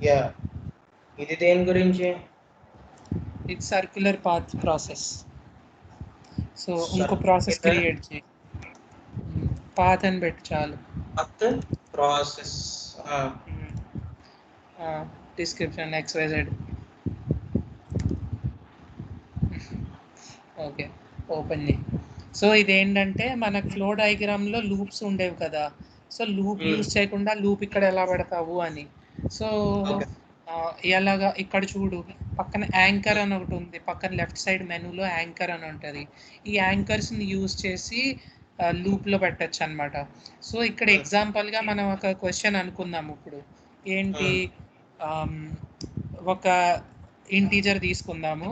Yeah ఇది దేని గురించి? ఇది సర్క్యులర్ పాత్ ప్రాసెస్. సో ఇంకో ప్రాసెస్ Circular క్రియేట్ చేయి, పాత్ అని పెట్టు చాలు. path process. Description XYZ. Okay, open చేయి. సో ఇదేంటంటే మనకు ఫ్లో డయాగ్రామ్లో లూప్స్ ఉండేవి కదా, సో లూప్ యూజ్ చేయకుండా లూప్ ఇక్కడ ఎలా పెడతావు అని. So Okay. ఎలాగా ఇక్కడ చూడు, పక్కన యాంకర్ అని ఒకటి ఉంది, పక్కన లెఫ్ట్ సైడ్ మెనూలో యాంకర్ అని ఉంటుంది. ఈ యాంకర్స్ని యూజ్ చేసి లూప్లో పెట్టచ్చు అనమాట. సో ఇక్కడ ఎగ్జాంపుల్గా మనం ఒక క్వశ్చన్ అనుకుందాం ఇప్పుడు. ఏంటి, ఒక ఇంటీజర్ తీసుకుందాము,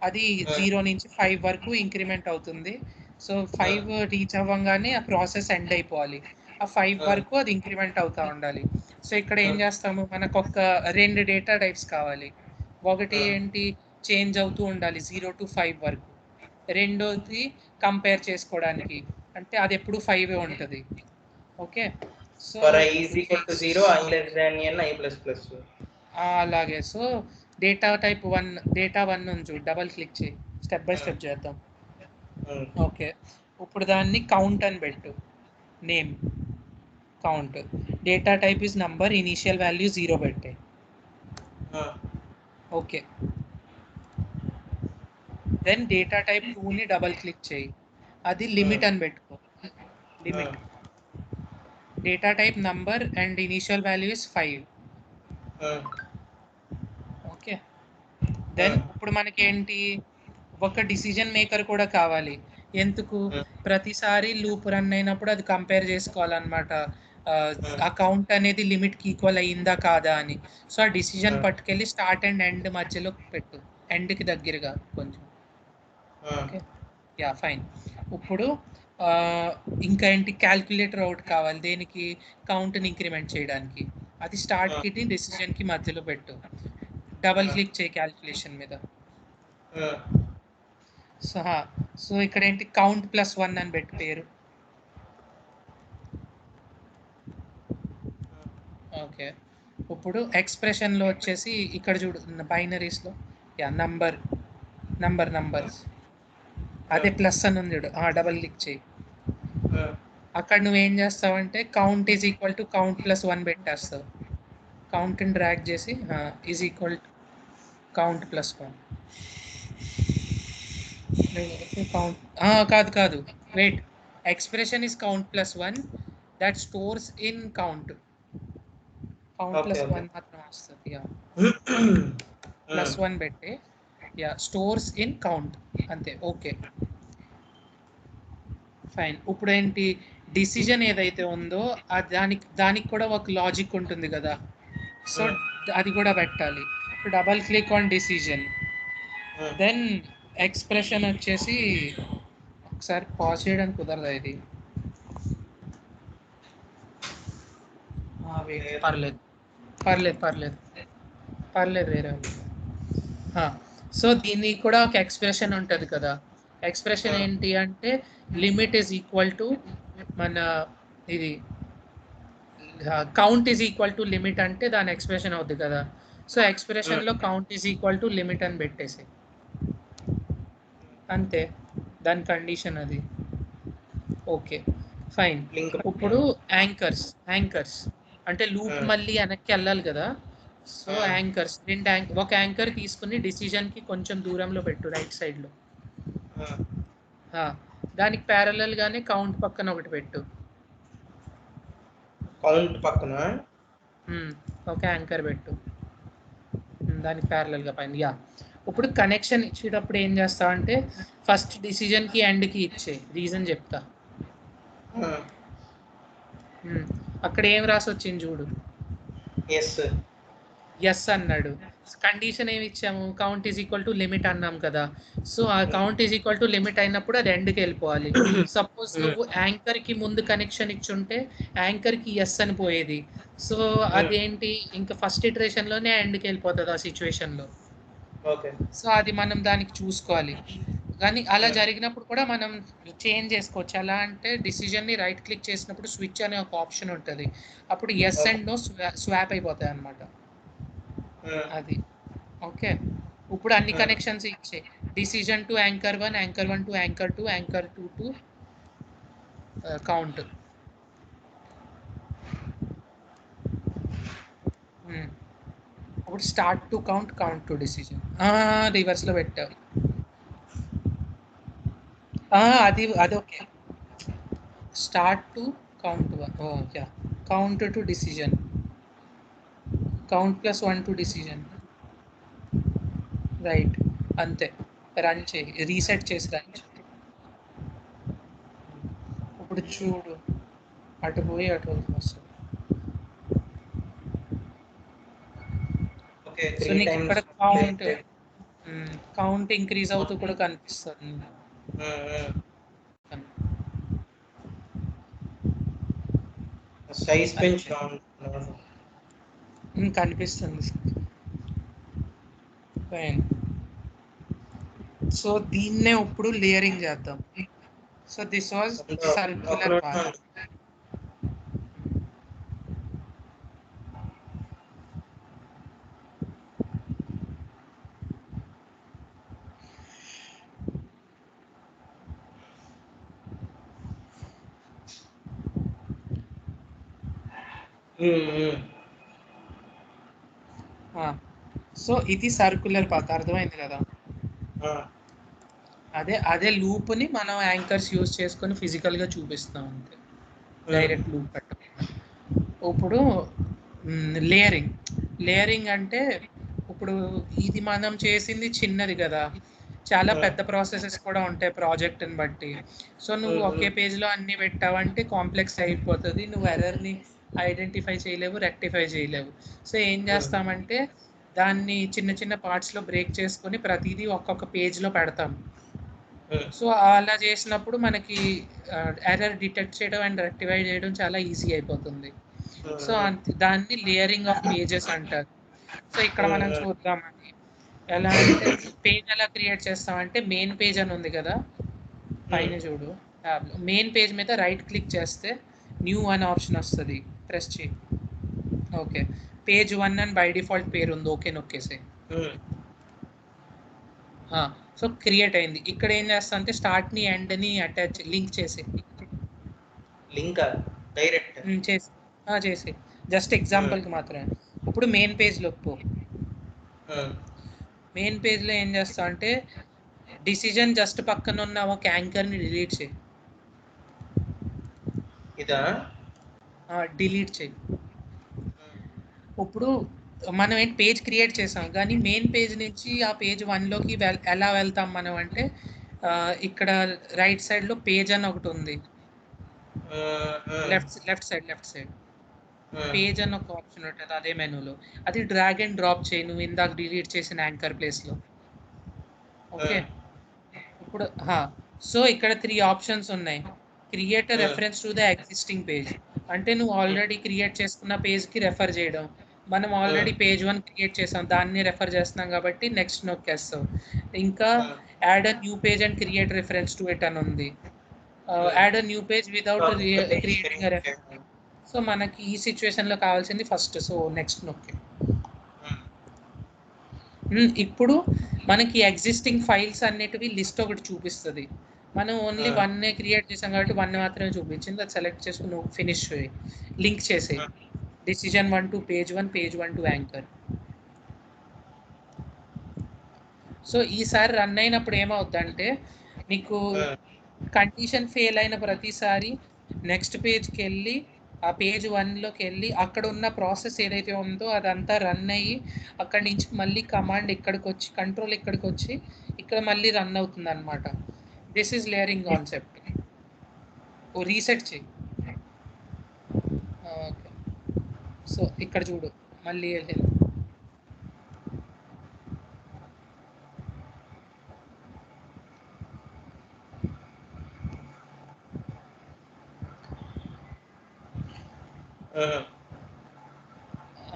అది 0 నుంచి 5 వరకు ఇంక్రిమెంట్ అవుతుంది. సో 5 రీచ్ అవ్వగానే ఆ ప్రాసెస్ ఎండ్ అయిపోవాలి, ఆ 5 వరకు అది ఇంక్రిమెంట్ అవుతూ ఉండాలి. సో ఇక్కడ ఏం చేస్తాము, మనకు ఒక 2 డేటా టైప్స్ కావాలి. ఒకటి ఏంటి, చేంజ్ అవుతూ ఉండాలి 0 to 5 వరకు. రెండోది కంపేర్ చేసుకోవడానికి, అంటే అది ఎప్పుడు 5 ఉంటుంది. Okay, so For I is equal to 0, I less than n, I plus plus. అలాగే. సో డేటా టైప్ 1, డేటా 1 ఉంది, డబల్ క్లిక్ చేయి, స్టెప్ బై స్టెప్ చేద్దాం. ఓకే, ఇప్పుడు దాన్ని కౌంట్ అని పెట్టు, name count. Data type is number, initial value 0 పెట్టే. Okay, then data type 2ని డబల్ క్లిక్ చేయి, అది లిమిట్ అని పెట్టుకో, limit. Data type number and initial value is 5. Okay, then ఇప్పుడు మనకేంటి, ఒక డిసిజన్ మేకర్ కూడా కావాలి. ఎందుకు, ప్రతిసారి లూప్ రన్ అయినప్పుడు అది కంపేర్ చేసుకోవాలన్నమాట, ఆ కౌంట్ అనేది లిమిట్కి ఈక్వల్ అయ్యిందా కాదా అని. సో ఆ డిసిజన్ పట్టుకెళ్ళి స్టార్ట్ అండ్ ఎండ్ మధ్యలో పెట్టు, ఎండ్కి దగ్గరగా కొంచెం. Okay, yeah fine. ఇప్పుడు ఇంకా ఏంటి, క్యాల్కులేటర్ ఒకటి కావాలి, దేనికి, కౌంట్ని ఇంక్రిమెంట్ చేయడానికి. అది స్టార్ట్కి డిసిజన్కి మధ్యలో పెట్టు, డబల్ క్లిక్ చేయి క్యాల్కులేషన్ మీద. సో ఇక్కడ ఏంటి, కౌంట్ +1 అని పెట్టి పేరు. ఓకే, ఇప్పుడు ఎక్స్ప్రెషన్లో వచ్చేసి ఇక్కడ చూడు, బైనరీస్లో యా నంబర్స్ అదే ప్లస్ అని ఉంది చూడు, డబల్ క్లిక్ చేయి. అక్కడ నువ్వేం చేస్తావంటే count is equal to count +1 పెట్టేస్తావు. కౌంట్ని డ్రాగ్ చేసి ఈజ్ ఈక్వల్ టు కౌంట్ +1. కాదు, wait, expression is count +1 that stores in count. Count +1 మాత్రం వస్తుంది. +1 పెట్టి స్టోర్స్ ఇన్ కౌంట్, అంతే. Okay fine. ఇప్పుడు ఏంటి, డిసిజన్ ఏదైతే ఉందో దానికి కూడా ఒక లాజిక్ ఉంటుంది కదా, సో అది కూడా పెట్టాలి. Double click on decision, then expression వచ్చేసి, ఒకసారి పాజ్ చేయడానికి కుదరదా ఇది, పర్లేదు వేరే. సో దీన్ని కూడా ఒక ఎక్స్ప్రెషన్ ఉంటుంది కదా, ఎక్స్ప్రెషన్ ఏంటి అంటే లిమిట్ ఈజ్ ఈక్వల్ టు మన ఇది count is equal to limit అంటే దాని ఎక్స్ప్రెషన్ అవుతుంది కదా. సో ఎక్స్ప్రెషన్లో count is equal to limit అని పెట్టేసి, అంతే, దాని కండిషన్ అది. Okay fine. ఇప్పుడు యాంకర్స్ అంటే లూప్ మళ్ళీ వెనక్కి వెళ్ళాలి కదా. సో యాంకర్స్, ఒక యాంకర్ తీసుకుని డిసిజన్కి కొంచెం దూరంలో పెట్టు, రైట్ సైడ్లో. దానికి ప్యారలల్ గానే కౌంట్ పక్కన ఒకటి పెట్టు, కౌంట్ పక్కన ఒక యాంకర్ పెట్టు, దానికి ప్యారలల్గా పైన. ఇప్పుడు కనెక్షన్ ఇచ్చేటప్పుడు ఏం చేస్తావంటే ఫస్ట్ డిసిజన్కి ఎండ్కి ఇచ్చే, రీజన్ చెప్తా. అక్కడ ఏం రాసి వచ్చింది చూడు, ఎస్ అన్నాడు. కండిషన్ ఏమి ఇచ్చాము, count is equal to limit అన్నాం కదా. సో ఆ count is equal to limit అయినప్పుడు అది ఎండ్కి వెళ్ళిపోవాలి. సపోజ్ నువ్వు యాంకర్కి ముందు కనెక్షన్ ఇచ్చుంటే యాంకర్కి ఎస్ అని పోయేది. సో అదేంటి, ఇంకా ఫస్ట్ ఇటరేషన్లోనే ఎండ్కి వెళ్ళిపోతుంది ఆ సిచ్యువేషన్లో. సో అది మనం దానికి చూసుకోవాలి. కానీ అలా జరిగినప్పుడు కూడా మనం చేంజ్ చేసుకోవచ్చు. ఎలా అంటే డిసిజన్ని రైట్ క్లిక్ చేసినప్పుడు స్విచ్ అనే ఒక ఆప్షన్ ఉంటుంది, అప్పుడు ఎస్ అండ్ నో స్వాప్ అయిపోతాయి అన్నమాట. అది ఓకే. ఇప్పుడు అన్ని కనెక్షన్స్ ఇచ్చే decision to anchor 1, anchor 1 to anchor 2, anchor 2 to count. ఇప్పుడు start to count, count to decision. రివర్స్లో పెట్టావు. అది okay. Start to count 1, count to decision, count plus 1 to decision. Right, అంతే. రన్ చేయి, రీసెట్ చేసి రన్ చేయి. ఇప్పుడు చూడు, అటు పోయి అటు వస్తుంది. సో నీకు ఇక్కడ కౌంట్ ఇంక్రీజ్ అవుతూ కూడా కనిపిస్తుంది. సైజ్ పెంచ్ కనిపిస్తుంది. ఫైన్. సో దీన్నే ఇప్పుడు లేయరింగ్ చేద్దాం. So this was circular path. So ఇది సర్క్యులర్ పాత్, అర్థమైంది కదా? అదే లూప్ని మనం యాంకర్స్ యూజ్ చేసుకొని ఫిజికల్గా చూపిస్తాం అంతే, డైరెక్ట్ లూప్ పెట్టకుండా. ఇప్పుడు లేయరింగ్ అంటే ఇప్పుడు ఇది మనం చేసింది చిన్నది కదా, చాలా పెద్ద ప్రాసెసెస్ కూడా ఉంటాయి ప్రాజెక్ట్ని బట్టి. సో నువ్వు ఒకే పేజ్లో అన్ని పెట్టావంటే కాంప్లెక్స్ అయిపోతుంది, నువ్వు ఎర్రర్ని ఐడెంటిఫై చేయలేవు, రెక్టిఫై చేయలేవు. సో ఏం చేస్తామంటే దాన్ని చిన్న చిన్న పార్ట్స్లో బ్రేక్ చేసుకొని ప్రతిదీ ఒక్కొక్క పేజ్లో పెడతాం. సో అలా చేసినప్పుడు మనకి ఎర్రర్ డిటెక్ట్ చేయడం అండ్ రెక్టిఫై చేయడం చాలా ఈజీ అయిపోతుంది. సో దాన్ని లేయరింగ్ ఆఫ్ పేజెస్ అంటారు. సో ఇక్కడ మనం చూద్దామని, ఎలా అంటే పేజ్ ఎలా క్రియేట్ చేస్తామంటే మెయిన్ పేజ్ అని ఉంది కదా పైన చూడు ట్యాబ్లో, మెయిన్ పేజ్ మీద రైట్ క్లిక్ చేస్తే న్యూ అనే ఆప్షన్ వస్తుంది, ప్రెస్ చేయి. ఓకే, పేజ్ 1 అని బై డిఫాల్ట్ పేరు ఉంది, ఓకే నొక్కేసే. సో క్రియేట్ అయింది. ఇక్కడ ఏం చేస్తా అంటే స్టార్ట్ని ఎండ్ని అటాచ్ లింక్ చేసి చేసి జస్ట్ ఎగ్జాంపుల్కి మాత్రమే. ఇప్పుడు మెయిన్ పేజ్లోకి పో. మెయిన్ పేజ్లో ఏం చేస్తా అంటే డిసిజన్ జస్ట్ పక్కన ఉన్న ఒక యాంకర్ని డిలీట్ చేయి. డిలీట్ చేయి. ఇప్పుడు మనం ఏంటి పేజ్ క్రియేట్ చేసాం, కానీ మెయిన్ పేజ్ నుంచి ఆ పేజ్ 1లోకి ఎలా వెళ్తాం మనం అంటే ఇక్కడ రైట్ సైడ్లో పేజ్ అని ఒకటి ఉంది, లెఫ్ట్ సైడ్ పేజ్ అని ఒక ఆప్షన్ ఉంటుంది అదే మెనూలో. అది డ్రాగ్ అండ్ డ్రాప్ చేయి నువ్వు ఇందాక డిలీట్ చేసిన యాంకర్ ప్లేస్లో. ఓకే, ఇప్పుడు సో ఇక్కడ 3 ఆప్షన్స్ ఉన్నాయి. Create reference to the existing page అంటే నువ్వు ఆల్రెడీ క్రియేట్ చేసుకున్న పేజ్కి రెఫర్ చేయడం. మనం ఆల్రెడీ పేజ్ 1 క్రియేట్ చేసాం, దాన్ని రెఫర్ చేస్తున్నాం కాబట్టి నెక్స్ట్ నొక్కేస్తావు. ఇంకా add a new page and create reference to it అని ఉంది. Add a new page without creating a reference. So మనకి ఈ సిచ్యువేషన్లో కావాల్సింది ఫస్ట్, సో నెక్స్ట్ నొక్కే. ఇప్పుడు మనకి ఎగ్జిస్టింగ్ ఫైల్స్ అన్నిటివి లిస్ట్ ఒకటి చూపిస్తుంది. మనం ఓన్లీ 1 క్రియేట్ చేసాం కాబట్టి 1 మాత్రమే చూపించింది, అది సెలెక్ట్ చేసుకుని నువ్వు ఫినిష్ చేయి, లింక్ చేసేయి decision 1 to page 1, page 1 to anchor. So ఈసారి రన్ అయినప్పుడు ఏమవుద్దంటే నీకు కండిషన్ ఫెయిల్ అయిన ప్రతిసారి నెక్స్ట్ పేజ్కి వెళ్ళి ఆ పేజ్ 1లోకి వెళ్ళి అక్కడ ఉన్న ప్రాసెస్ ఏదైతే ఉందో అదంతా రన్ అయ్యి అక్కడి నుంచి మళ్ళీ కమాండ్ ఇక్కడికి వచ్చి కంట్రోల్ ఇక్కడికి వచ్చి ఇక్కడ మళ్ళీ రన్ అవుతుంది అనమాట. This is layering concept. ఓ రీసెట్ చేయి. ఓకే, సో ఇక్కడ చూడు మళ్ళీ వెళ్ళింది.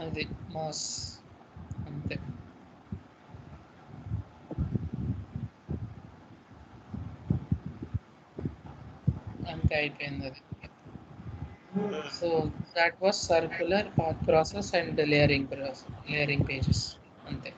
అది మాస్ అంతే. అంతే అయిపోయింది అది. So that was circular path process and layering pages అంతే.